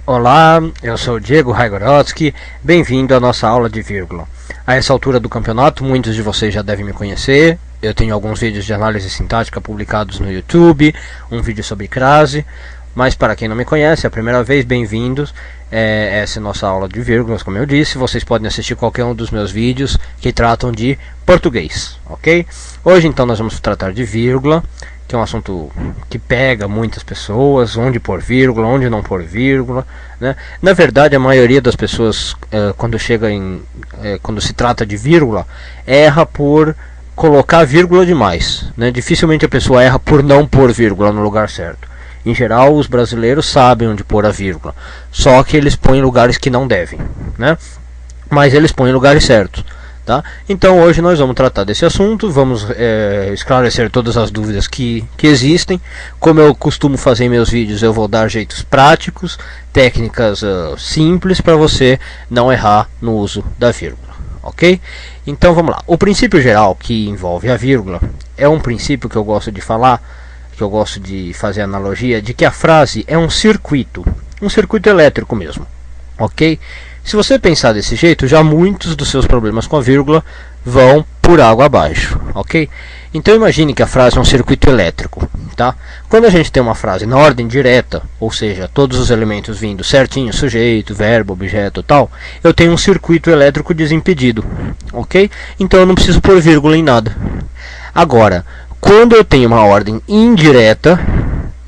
Olá, eu sou o Diego Raigorotsky, bem-vindo à nossa aula de vírgula. A essa altura do campeonato, muitos de vocês já devem me conhecer. Eu tenho alguns vídeos de análise sintática publicados no YouTube, um vídeo sobre crase, mas para quem não me conhece, é a primeira vez, bem-vindos. Essa é a nossa aula de vírgulas, como eu disse. Vocês podem assistir qualquer um dos meus vídeos que tratam de português, ok? Hoje então nós vamos tratar de vírgula, que é um assunto que pega muitas pessoas, onde pôr vírgula, onde não pôr vírgula, né? Na verdade, a maioria das pessoas, quando se trata de vírgula, erra por colocar vírgula demais, né? Dificilmente a pessoa erra por não pôr vírgula no lugar certo. Em geral, os brasileiros sabem onde pôr a vírgula, só que eles põem em lugares que não devem, né? Mas eles põem em lugares certos. Tá? Então hoje nós vamos tratar desse assunto, vamos esclarecer todas as dúvidas que existem. Como eu costumo fazer em meus vídeos, eu vou dar jeitos práticos, técnicas simples para você não errar no uso da vírgula, ok? Então vamos lá. O princípio geral que envolve a vírgula é um princípio que eu gosto de falar, que eu gosto de fazer analogia, de que a frase é um circuito elétrico mesmo, ok? Se você pensar desse jeito, já muitos dos seus problemas com a vírgula vão por água abaixo, ok? Então imagine que a frase é um circuito elétrico, tá? Quando a gente tem uma frase na ordem direta, ou seja, todos os elementos vindo certinho, sujeito, verbo, objeto, tal, eu tenho um circuito elétrico desimpedido, ok? Então eu não preciso pôr vírgula em nada. Agora, quando eu tenho uma ordem indireta,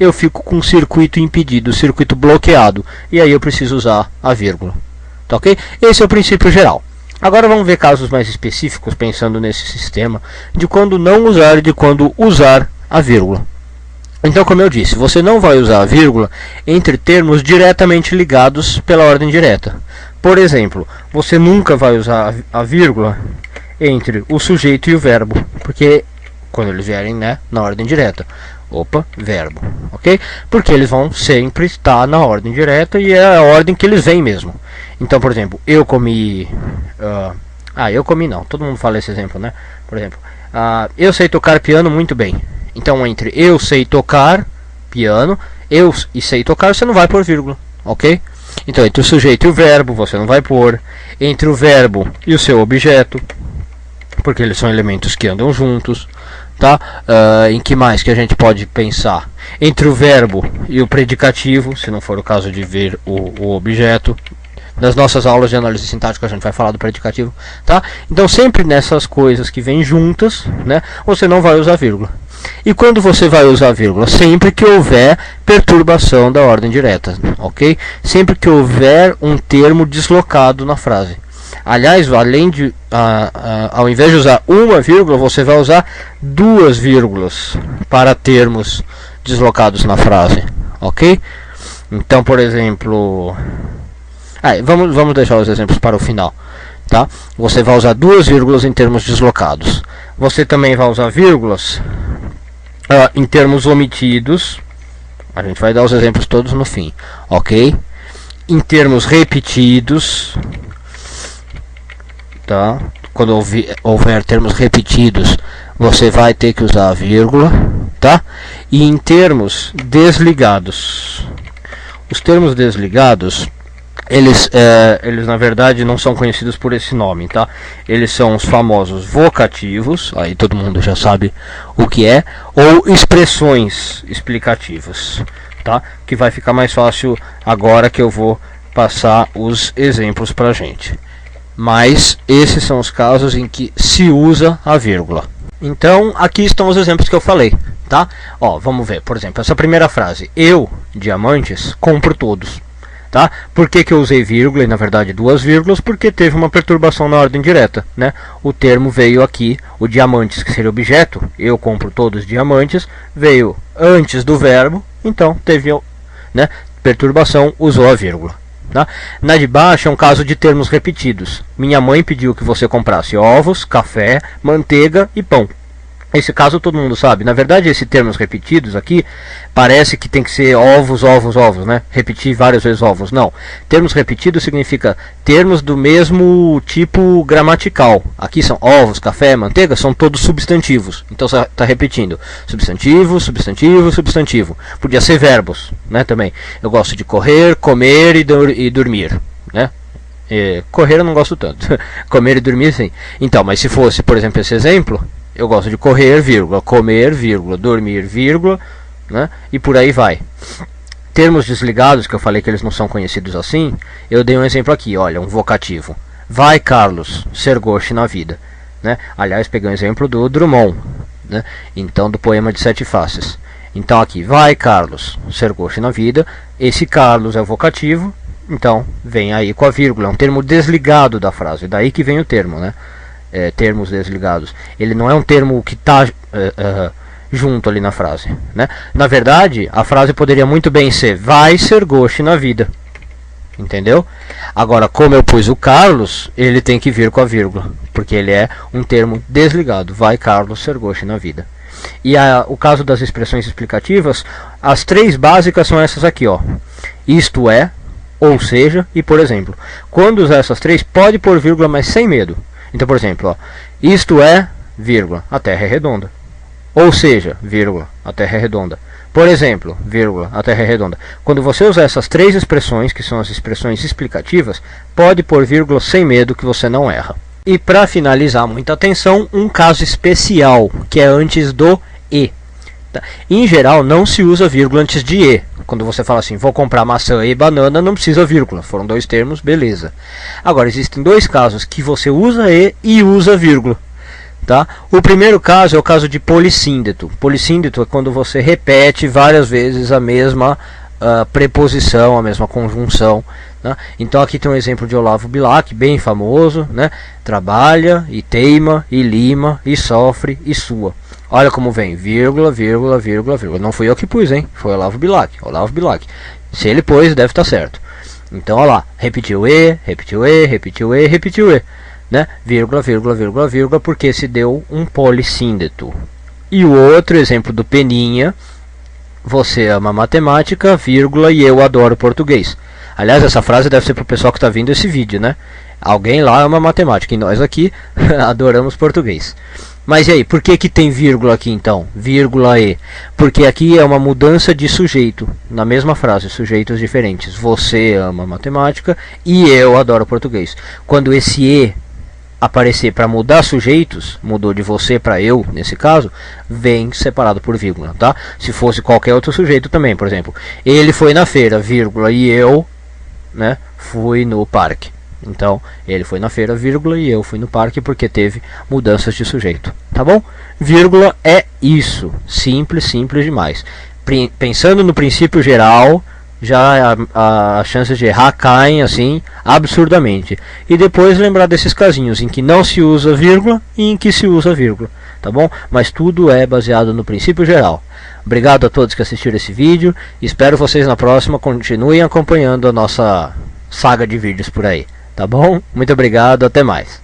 eu fico com um circuito impedido, circuito bloqueado, e aí eu preciso usar a vírgula. Tá, ok? Esse é o princípio geral. Agora vamos ver casos mais específicos, pensando nesse sistema, de quando não usar e de quando usar a vírgula. Então, como eu disse, você não vai usar a vírgula entre termos diretamente ligados pela ordem direta. Por exemplo, você nunca vai usar a vírgula entre o sujeito e o verbo, porque quando eles vierem, né, na ordem direta. Verbo, ok? Porque eles vão sempre estar na ordem direta e é a ordem que eles vêm mesmo. Então, por exemplo, eu comi... eu comi não, todo mundo fala esse exemplo, né? Por exemplo, eu sei tocar piano muito bem. Então, entre eu sei tocar piano, eu e sei tocar, você não vai pôr vírgula, ok? Então, entre o sujeito e o verbo, você não vai pôr. Entre o verbo e o seu objeto, porque eles são elementos que andam juntos, tá? Em que mais que a gente pode pensar? Entre o verbo e o predicativo, se não for o caso de ver o objeto. Nas nossas aulas de análise sintática a gente vai falar do predicativo, tá? Então sempre nessas coisas que vêm juntas, né, você não vai usar vírgula. E quando você vai usar vírgula? Sempre que houver perturbação da ordem direta, ok? Sempre que houver um termo deslocado na frase. Aliás, ao invés de usar uma vírgula, você vai usar duas vírgulas para termos deslocados na frase, ok? Então, por exemplo... vamos deixar os exemplos para o final, tá? Você vai usar duas vírgulas em termos deslocados. Você também vai usar vírgulas em termos omitidos. A gente vai dar os exemplos todos no fim, ok? Em termos repetidos, tá? Quando houver termos repetidos, você vai ter que usar a vírgula, tá? E em termos desligados. Os termos desligados, eles na verdade não são conhecidos por esse nome, tá? Eles são os famosos vocativos, aí todo mundo já sabe o que é, ou expressões explicativas, tá? Que vai ficar mais fácil agora que eu vou passar os exemplos pra gente. Mas esses são os casos em que se usa a vírgula. Então aqui estão os exemplos que eu falei, tá? Vamos ver, por exemplo, essa primeira frase: eu, diamantes, compro todos. Tá? Por que eu usei vírgula e na verdade duas vírgulas? Porque teve uma perturbação na ordem direta, né? O termo veio aqui, o diamantes, que seria objeto, eu compro todos diamantes, veio antes do verbo, então teve, né, perturbação, usou a vírgula. Tá? Na de baixo é um caso de termos repetidos. Minha mãe pediu que você comprasse ovos, café, manteiga e pão. Esse caso todo mundo sabe. Na verdade, esses termos repetidos aqui parece que tem que ser ovos, ovos, ovos, né? Repetir várias vezes ovos. Não. Termos repetidos significa termos do mesmo tipo gramatical. Aqui são ovos, café, manteiga, são todos substantivos. Então você está repetindo substantivo, substantivo, substantivo. Podia ser verbos, né? Também. Eu gosto de correr, comer e dormir, né? Correr eu não gosto tanto. Comer e dormir sim. Então, mas se fosse, por exemplo, esse exemplo, eu gosto de correr, vírgula, comer, vírgula, dormir, vírgula, né? E por aí vai. Termos desligados, que eu falei que eles não são conhecidos assim, eu dei um exemplo aqui, olha, um vocativo. Vai, Carlos, ser goste na vida, né? Aliás, peguei um exemplo do Drummond, né? Então, do poema de Sete Faces. Então aqui, vai, Carlos, ser goste na vida. Esse Carlos é o vocativo, então vem aí com a vírgula, é um termo desligado da frase, daí que vem o termo, né? Termos desligados. Ele não é um termo que está junto ali na frase, né? Na verdade, a frase poderia muito bem ser vai ser goste na vida, entendeu? Agora, como eu pus o Carlos, ele tem que vir com a vírgula, porque ele é um termo desligado. Vai, Carlos, ser goste na vida. E o caso das expressões explicativas, as três básicas são essas aqui, ó. Isto é, ou seja, e por exemplo. Quando usar essas três, pode pôr vírgula, mas sem medo. Então, por exemplo, ó, isto é, vírgula, a Terra é redonda. Ou seja, vírgula, a Terra é redonda. Por exemplo, vírgula, a Terra é redonda. Quando você usar essas três expressões, que são as expressões explicativas, pode pôr vírgula sem medo que você não erra. E para finalizar, muita atenção, um caso especial, que é antes do e. Em geral, não se usa vírgula antes de e. Quando você fala assim, vou comprar maçã e banana, não precisa vírgula. Foram dois termos, beleza. Agora, existem dois casos que você usa e usa vírgula. Tá? O primeiro caso é o caso de polissíndeto. Polissíndeto é quando você repete várias vezes a mesma preposição, a mesma conjunção. Né? Então aqui tem um exemplo de Olavo Bilac, bem famoso, né? Trabalha, e teima, e lima, e sofre, e sua. Olha como vem, vírgula, vírgula, vírgula, vírgula. Não fui eu que pus, hein? Foi Olavo Bilac. Olavo Bilac. Se ele pôs, deve estar certo. Então, olha lá. Repetiu e, repetiu e, repetiu e, repetiu e. Né? Vírgula, vírgula, vírgula, vírgula, porque se deu um polissíndeto. E o outro exemplo do Peninha. Você ama matemática, vírgula, e eu adoro português. Aliás, essa frase deve ser para o pessoal que está vindo esse vídeo, né? Alguém lá ama matemática e nós aqui adoramos português. Mas e aí, por que tem vírgula aqui então? Vírgula e. Porque aqui é uma mudança de sujeito. Na mesma frase, sujeitos diferentes. Você ama matemática e eu adoro português. Quando esse e aparecer para mudar sujeitos, mudou de você para eu, nesse caso, vem separado por vírgula, tá? Se fosse qualquer outro sujeito também, por exemplo, ele foi na feira, vírgula, e eu, né, fui no parque. Então, ele foi na feira, vírgula, e eu fui no parque porque teve mudanças de sujeito, tá bom? Vírgula é isso, simples, simples demais. Pensando no princípio geral, já as chances de errar caem assim absurdamente. E depois lembrar desses casinhos em que não se usa vírgula e em que se usa vírgula, tá bom? Mas tudo é baseado no princípio geral. Obrigado a todos que assistiram esse vídeo. Espero vocês na próxima. Continuem acompanhando a nossa saga de vídeos por aí, tá bom? Muito obrigado, até mais.